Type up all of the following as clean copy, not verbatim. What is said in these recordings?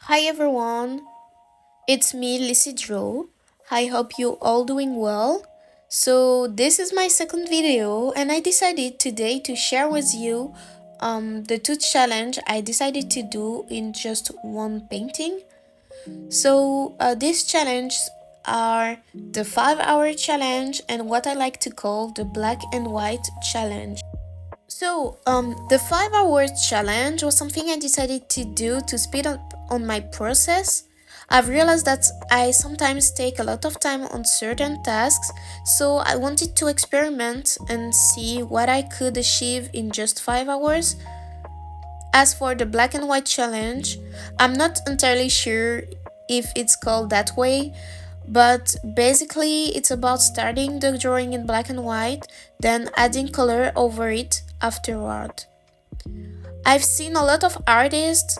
Hi everyone, it's me, Lissy Drew. I hope you all doing well. So this is my second video, and I decided today to share with you the two challenge I decided to do in just one painting. So these challenges are the 5-hour challenge and what I like to call the black and white challenge. The 5 hours challenge was something I decided to do to speed up on my process. I've realized that I sometimes take a lot of time on certain tasks, so I wanted to experiment and see what I could achieve in just 5 hours. As for the black and white challenge, I'm not entirely sure if it's called that way, but basically it's about starting the drawing in black and white, then adding color over it afterward. I've seen a lot of artists,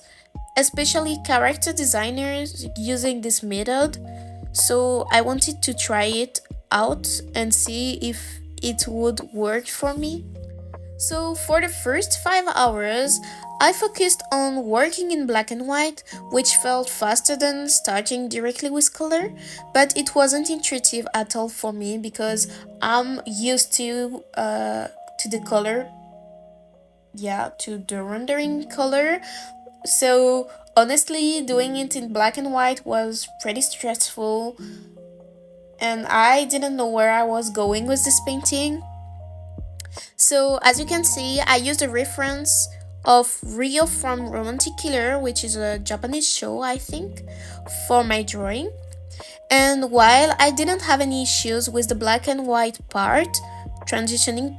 especially character designers, using this method, so I wanted to try it out and see if it would work for me. So, for the first 5 hours, I focused on working in black and white, which felt faster than starting directly with color, but it wasn't intuitive at all for me because I'm used to the color, yeah, to the rendering color. So, honestly, doing it in black and white was pretty stressful, and I didn't know where I was going with this painting. So as you can see, I used a reference of Rio from Romantic Killer, which is a Japanese show, I think, for my drawing. And while I didn't have any issues with the black and white part, transitioning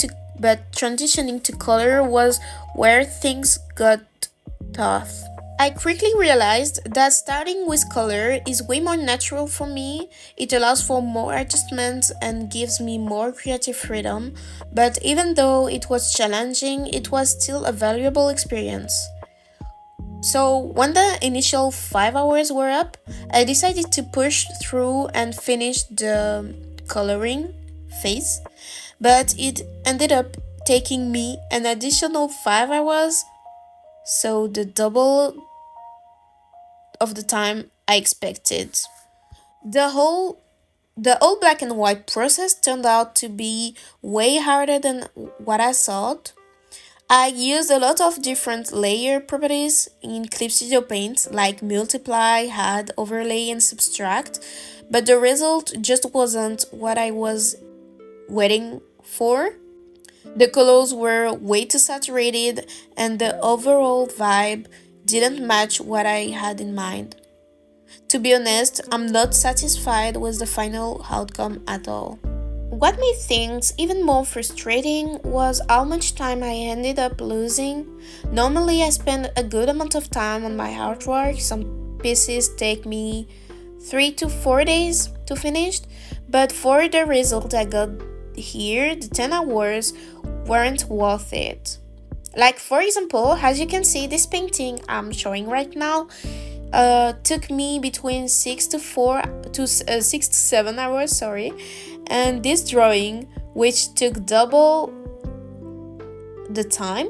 to color was where things got tough. I quickly realized that starting with color is way more natural for me. It allows for more adjustments and gives me more creative freedom, but even though it was challenging, it was still a valuable experience. So, when the initial 5 hours were up, I decided to push through and finish the coloring phase, but it ended up taking me an additional 5 hours, so the double of the time I expected. The whole the all black and white process turned out to be way harder than what I thought. I used a lot of different layer properties in Clip Studio Paint like multiply, add, overlay and subtract, but the result just wasn't what I was waiting for. The colors were way too saturated and the overall vibe didn't match what I had in mind. To be honest, I'm not satisfied with the final outcome at all. What made things even more frustrating was how much time I ended up losing. Normally, I spend a good amount of time on my artwork. Some pieces take me 3 to 4 days to finish, but for the result I got here, the 10 hours weren't worth it. Like, for example, as you can see, this painting I'm showing right now took me between 6 to 7 hours, sorry, and this drawing, which took double the time,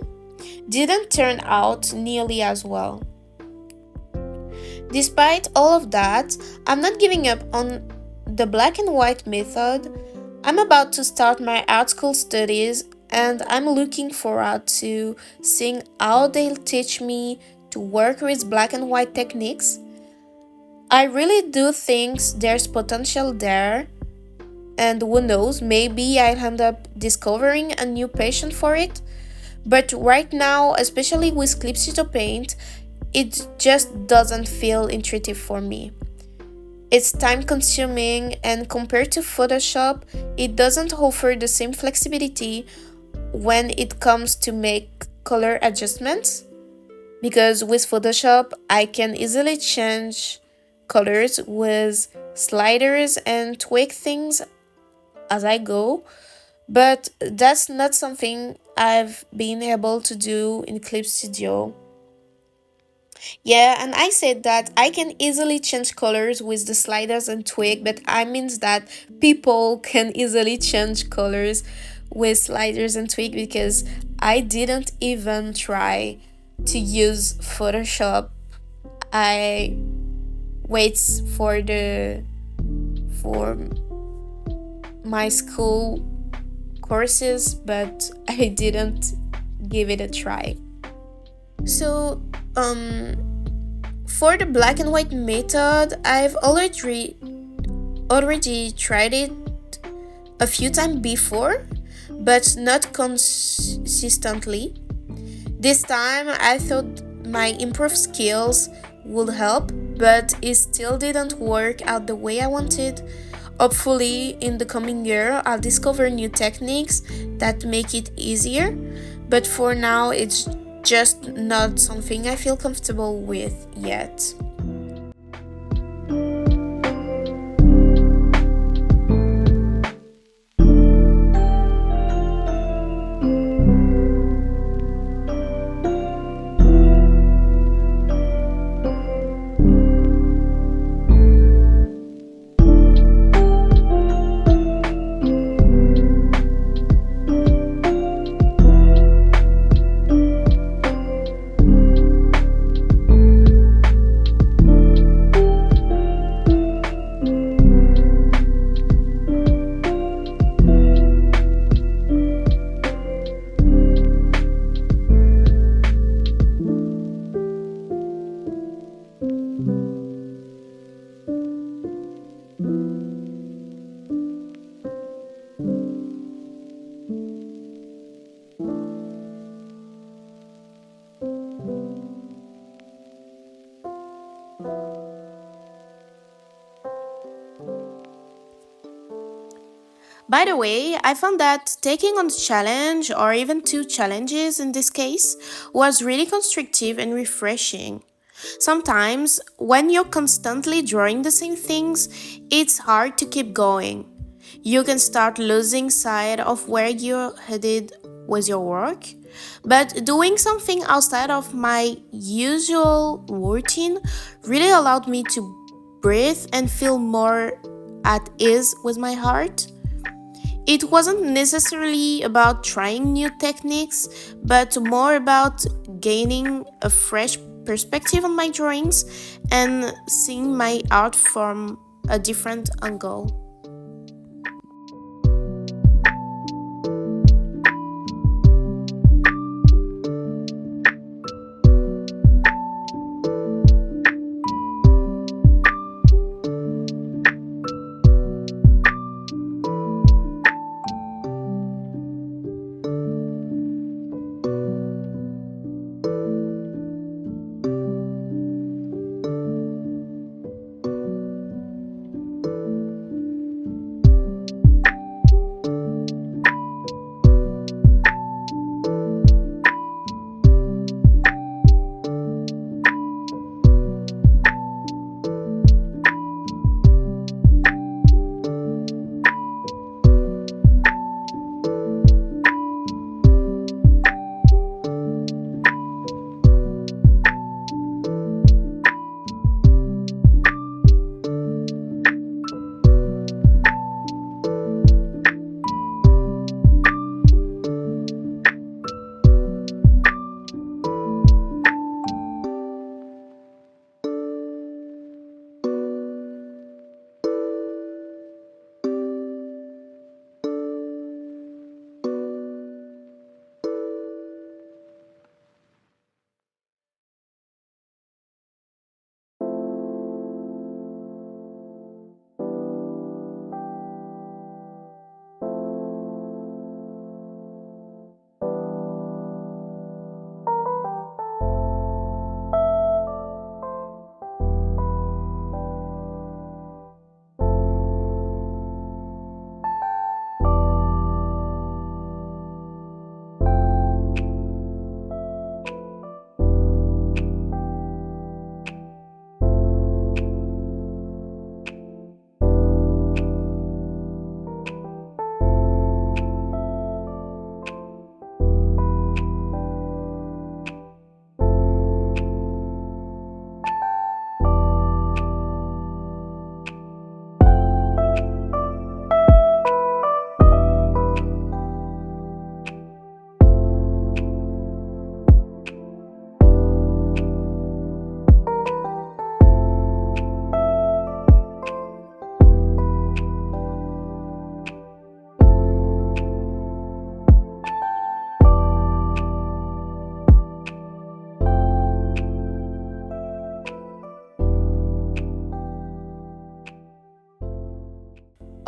didn't turn out nearly as well. Despite all of that, I'm not giving up on the black and white method. I'm about to start my art school studies and I'm looking forward to seeing how they'll teach me to work with black and white techniques. I really do think there's potential there, and who knows, maybe I'll end up discovering a new passion for it. But right now, especially with Clip Studio Paint, it just doesn't feel intuitive for me. It's time consuming, and compared to Photoshop, it doesn't offer the same flexibility when it comes to make color adjustments. Because with Photoshop, I can easily change colors with sliders and tweak things as I go, but that's not something I've been able to do in Clip Studio. Yeah, and I said that I can easily change colors with the sliders and tweak, but I means that people can easily change colors with sliders and tweak because I didn't even try to use Photoshop. I waits for my school courses, but I didn't give it a try. So, for the black and white method, I've already tried it a few times before, but not consistently. This time I thought my improved skills would help, but it still didn't work out the way I wanted. Hopefully, in the coming year, I'll discover new techniques that make it easier, but for now, it's just not something I feel comfortable with yet. By the way, I found that taking on the challenge, or even two challenges in this case, was really constructive and refreshing. Sometimes, when you're constantly drawing the same things, it's hard to keep going. You can start losing sight of where you're headed with your work. But doing something outside of my usual routine really allowed me to breathe and feel more at ease with my heart. It wasn't necessarily about trying new techniques, but more about gaining a fresh perspective on my drawings and seeing my art from a different angle.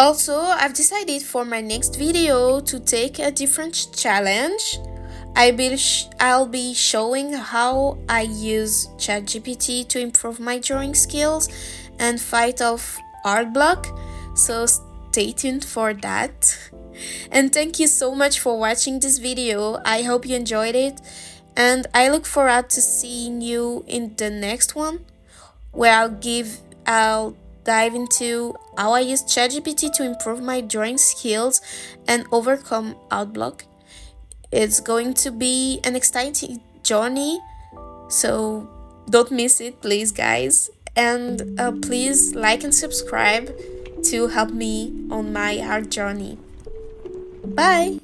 Also, I've decided for my next video to take a different challenge. I'll be showing how I use ChatGPT to improve my drawing skills and fight off art block. So stay tuned for that. And thank you so much for watching this video. I hope you enjoyed it, and I look forward to seeing you in the next one, where I'll dive into how I use ChatGPT to improve my drawing skills and overcome outblock. It's going to be an exciting journey, so don't miss it, please, guys. And please like and subscribe to help me on my art journey. Bye!